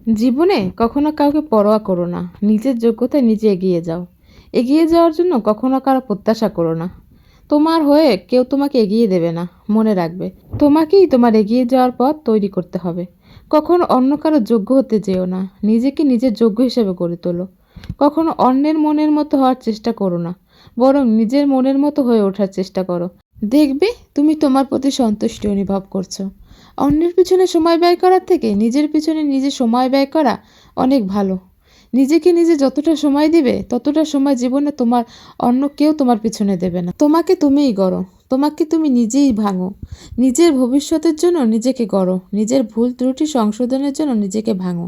জীবনে কখনো কাউকে পরোয়া করো না। নিজের যোগ্যতায় নিজে এগিয়ে যাও। এগিয়ে যাওয়ার জন্য কখনো কারো প্রত্যাশা করো না। তোমার হয়ে কেউ তোমাকে এগিয়ে দেবে না। মনে রাখবে, তোমাকেই তোমার এগিয়ে যাওয়ার পথ তৈরি করতে হবে। কখনো অন্য কারো যোগ্য হতে যেও না। নিজেকে নিজের যোগ্য হিসেবে গড়ে তোলো। কখনো অন্যের মনের মতো হওয়ার চেষ্টা করো না, বরং নিজের মনের মতো হয়ে ওঠার চেষ্টা করো। দেখবে তুমি তোমার প্রতি সন্তুষ্টি অনুভব করছো। অন্যের পিছনে সময় ব্যয় করার থেকে নিজের পিছনে নিজে সময় ব্যয় করা অনেক ভালো। নিজেকে নিজে যতটা সময় দিবে ততটা সময় জীবনে তোমার অন্য কেউ তোমার পিছনে দেবে না। তোমাকে তুমিই গড়ো, তোমাকে তুমি নিজেই ভাঙো। নিজের ভবিষ্যতের জন্য নিজেকে গড়ো, নিজের ভুল ত্রুটি সংশোধনের জন্য নিজেকে ভাঙো।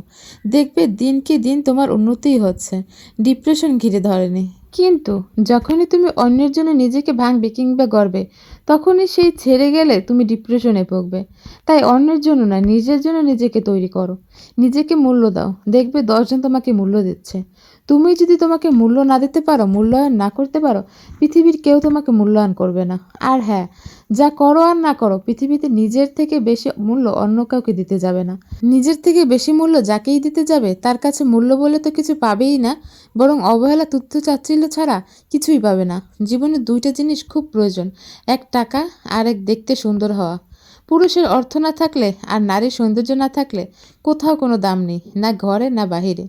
দেখবে দিনকে দিন তোমার উন্নতিই হচ্ছে, ডিপ্রেশন ঘিরে ধরেনি। কিন্তু যখনই তুমি অন্যের জন্য নিজেকে ভাঙবে কিংবা গড়বে, তখনই সেই ছেড়ে গেলে তুমি ডিপ্রেশনে ভুগবে। তাই অন্যের জন্য না, নিজের জন্য নিজেকে তৈরি করো। নিজেকে মূল্য দাও, দেখবে 10 জন তোমাকে মূল্য দিচ্ছে। তুমি যদি তোমাকে মূল্য না দিতে পারো, মূল্যায়ন না করতে পারো, পৃথিবীর কেউ তোমাকে মূল্যায়ন করবে না। আর হ্যাঁ, যা করো আর না করো, পৃথিবীতে নিজের থেকে বেশি মূল্য অন্য কাউকে দিতে যাবে না। নিজের থেকে বেশি মূল্য যাকেই দিতে যাবে তার কাছে মূল্য বলে তো কিছু পাবেই না, বরং অবহেলা, তুচ্ছ তাচ্ছিল্য ছাড়া কিছুই পাবে না। জীবনে 2টা জিনিস খুব প্রয়োজন, এক টাকা আর এক দেখতে সুন্দর হওয়া। পুরুষের অর্থ না থাকলে আর নারীর সৌন্দর্য না থাকলে কোথাও কোনো দাম নেই, না ঘরে না বাহিরে।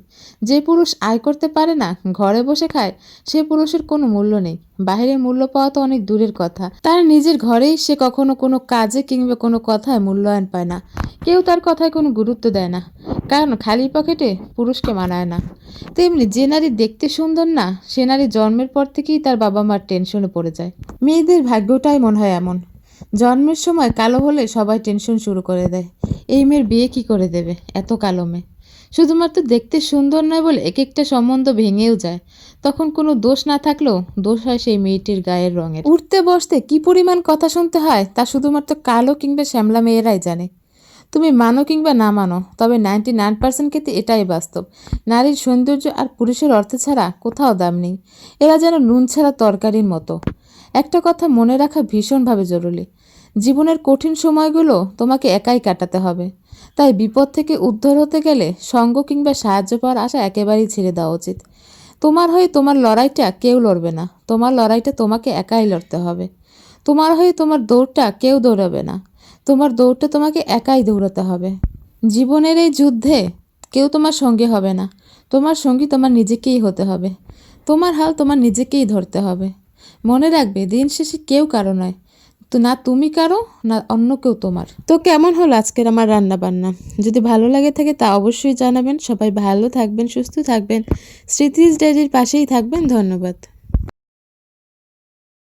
যে পুরুষ আয় করতে পারে না, ঘরে বসে খায়, সে পুরুষের কোনো মূল্য নেই। বাহিরে মূল্য পাওয়া তো অনেক দূরের কথা, তার নিজের ঘরেই সে কখনো কোনো কাজে কিংবা কোনো কথায় মূল্যায়ন পায় না। কেউ তার কথায় কোনো গুরুত্ব দেয় না, কারণ খালি পকেটে পুরুষকে মানায় না। তেমনি যে নারী দেখতে সুন্দর না, সে নারী জন্মের পর থেকেই তার বাবা মার টেনশনে পড়ে যায়। মেয়েদের ভাগ্যটাই মনে হয় এমন, জন্মের সময় কালো হলে সবাই টেনশন শুরু করে দেয়। এই মেয়ের বিয়ে কি করে দেবে এত কালো মেয়ে। শুধুমাত্র দেখতে সুন্দর নয় বলে এক একটা সম্বন্ধ ভেঙেও যায়। তখন কোনো দোষ না থাকলেও দোষ হয় সেই মেয়েটির গায়ের রঙের। উঠতে বসতে কি পরিমাণ কথা শুনতে হয় তা শুধুমাত্র কালো কিংবা শ্যামলা মেয়েরাই জানে। তুমি মানো কিংবা না মানো, তবে 99% ক্ষেত্রে এটাই বাস্তব। নারীর সৌন্দর্য আর পুরুষের অর্থ ছাড়া কোথাও দাম নেই। এরা যেন নুন ছাড়া তরকারির মতো। একটা কথা মনে রাখা ভীষণভাবে জরুরি, জীবনের কঠিন সময়গুলো তোমাকে একাই কাটাতে হবে। তাই বিপদ থেকে উদ্ধার হতে গেলে সঙ্গ কিংবা সাহায্য পাওয়ার আশা একেবারেই ছেড়ে দেওয়া উচিত। তোমার হয়ে তোমার লড়াইটা কেউ লড়বে না, তোমার লড়াইটা তোমাকে একাই লড়তে হবে। তোমার হয়ে তোমার দৌড়টা কেউ দৌড়াবে না, তোমার দৌড়টা তোমাকে একাই দৌড়াতে হবে। জীবনের এই যুদ্ধে কেউ তোমার সঙ্গী হবে না, তোমার সঙ্গী তোমার নিজেকেই হতে হবে। তোমার হাল তোমার নিজেকেই ধরতে হবে। মনে রাখবে, দিন শেষে কেউ কারো নয়, তো না তুমি কারো না অন্য কেউ তোমার। তো কেমন হলো আজকের আমার রান্না বান্না? যদি ভালো লাগে থাকে তা অবশ্যই জানাবেন। সবাই ভালো থাকবেন, সুস্থ থাকবেন, স্মৃতিজ ডায়েরির পাশেই থাকবেন। ধন্যবাদ।